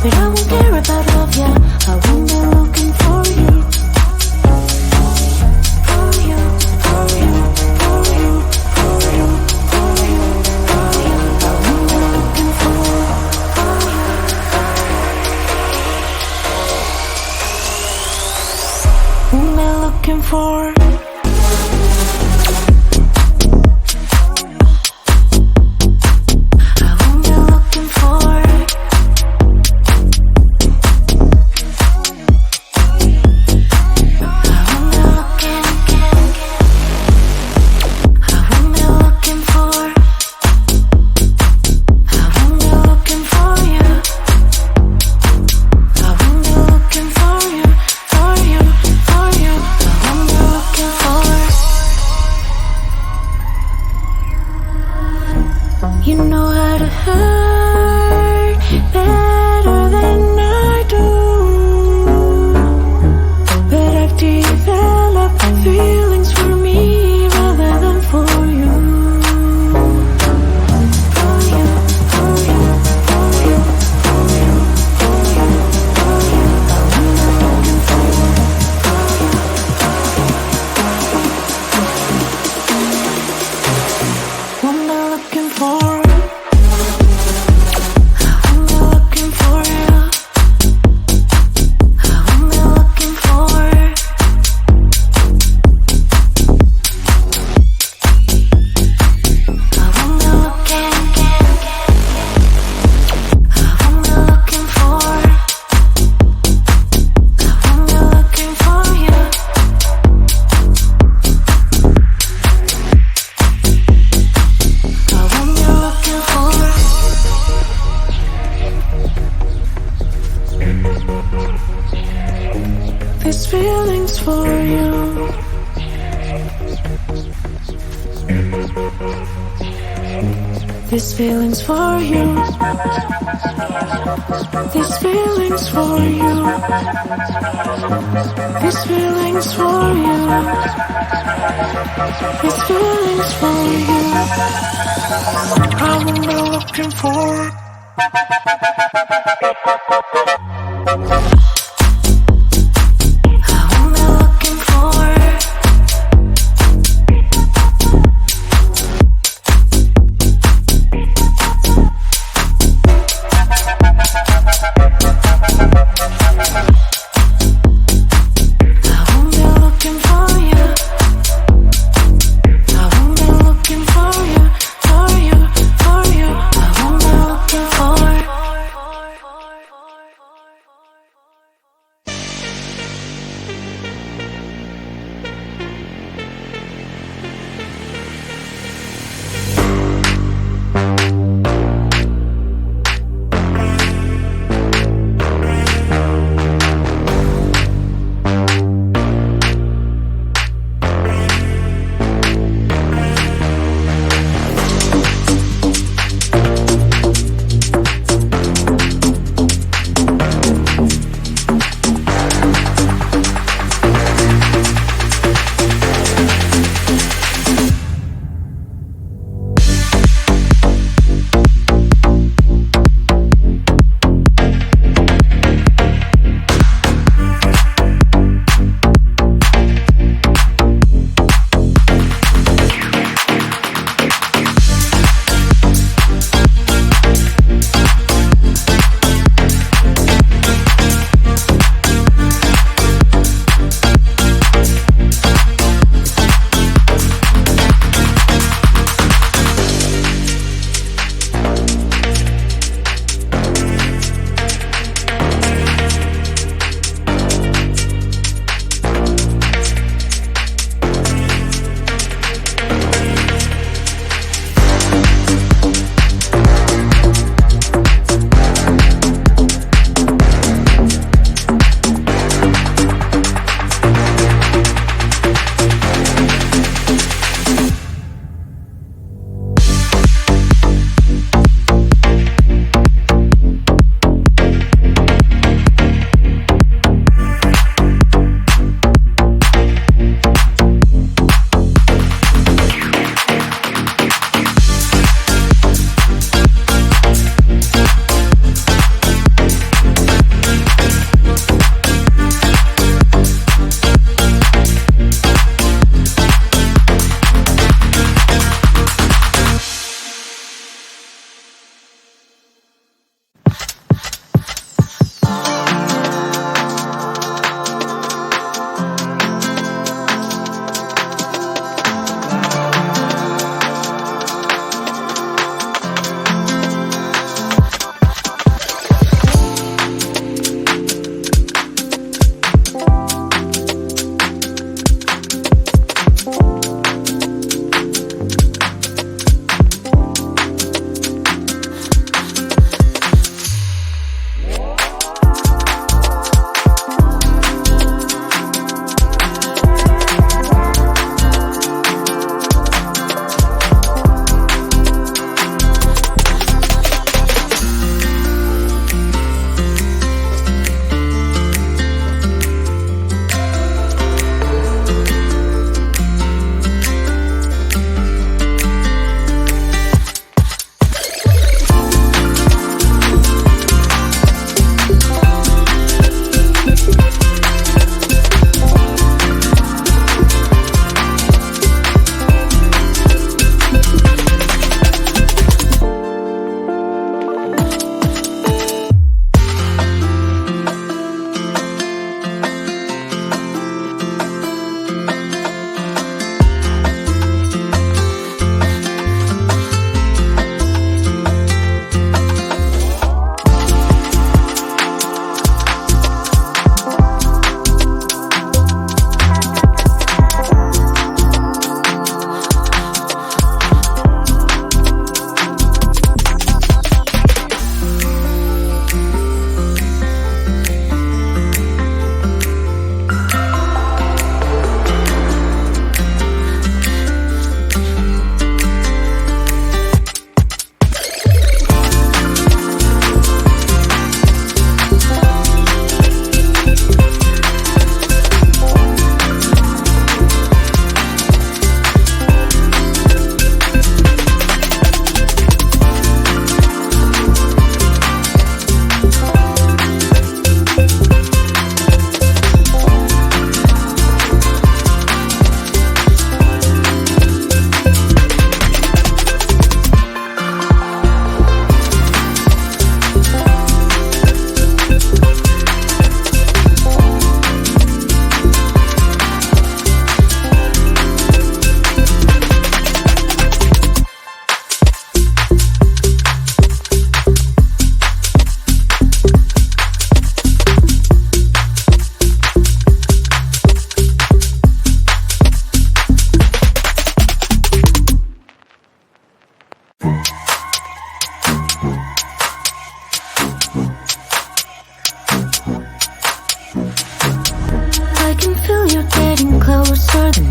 but I won't care about love, yeah. I won't be looking for you. For you, for you, for you, for you, for you, for you. I won't be looking for you. Won't be looking for. You know how to hurt better than I do, but I've developed feelings for me rather than for you. For you, for you, for you, for you, for you, for you. I'm looking for you. I'm not looking for. These feelings for you. These feelings for you. These feelings for you. These feelings for you. These feelings for you. I'm not looking for. For you, for you, I won't be looking for.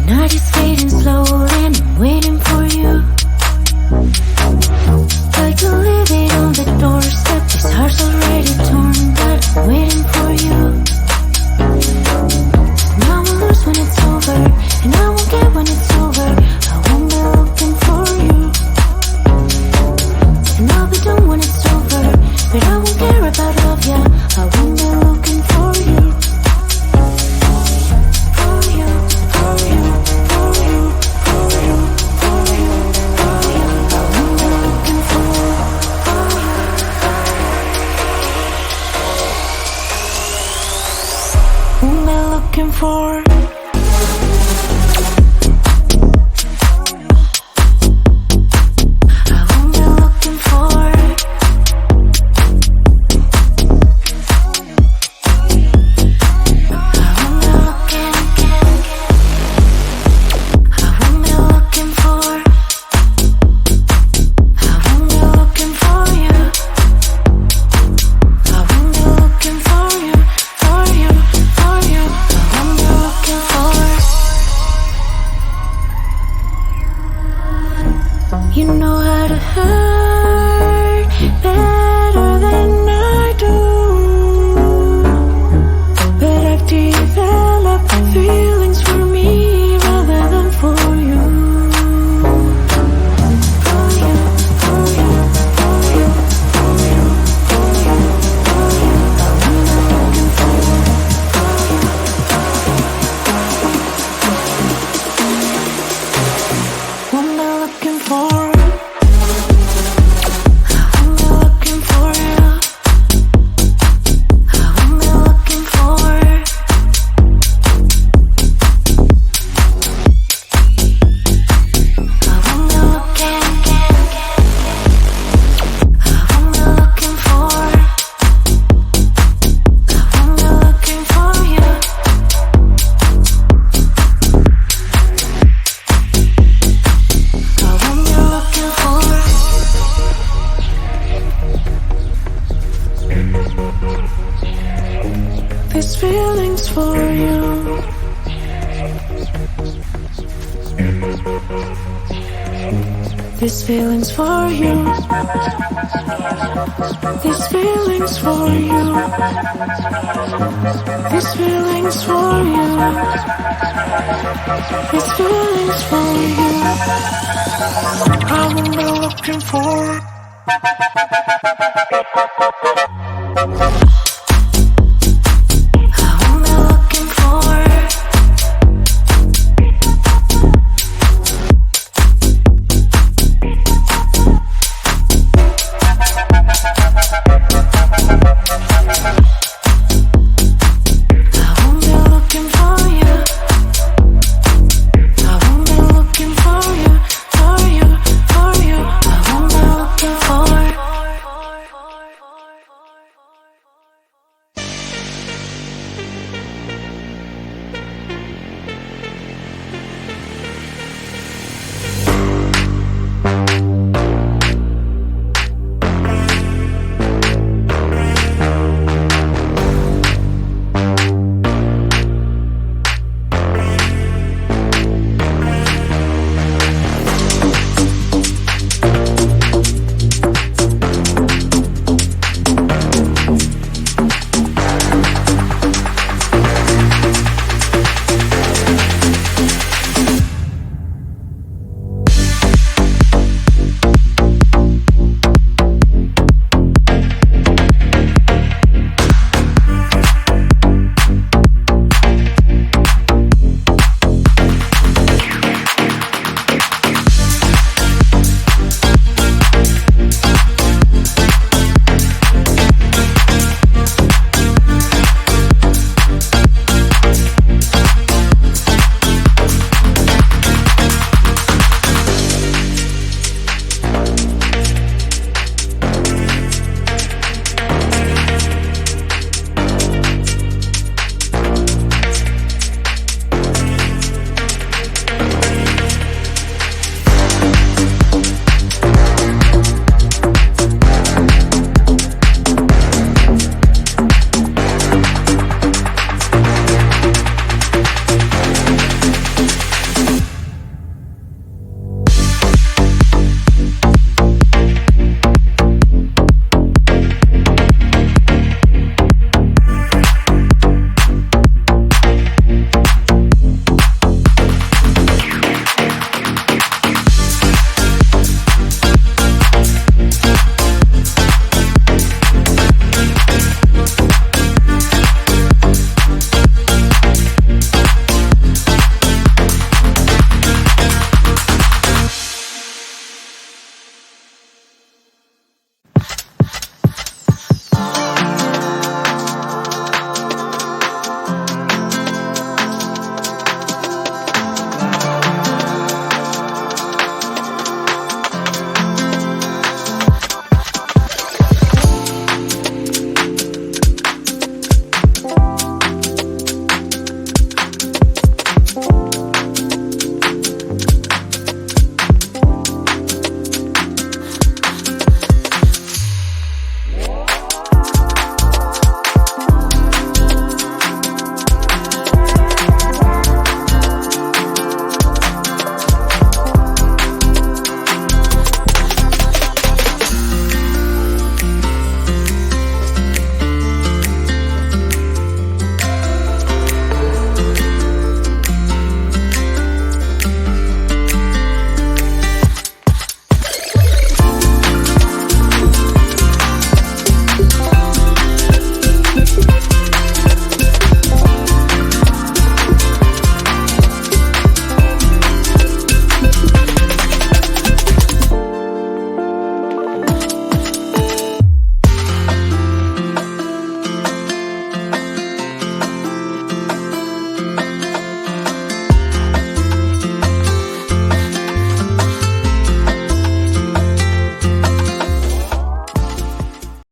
night is fading slowly and I'm waiting for you. I can leave it on the doorstep. This heart's already torn, but I'm waiting for you. And I will lose when it's over, and I won't get when it's over. I won't be looking for you. And I'll be done when it's over, but I won't care about love, yeah. I won't be looking for you. For you, for you, for you, for you, for you, for you. I won't be looking for you. Won't be looking for. You know how to hurt better than I do, but I've developed feelings for me rather than for you. For you, for you, for you, for you, for you, for you. I'm looking for you. What am I looking for? These feelings for you. These feelings for you. These feelings for you. These feelings for you. These feelings for you. I will be looking for.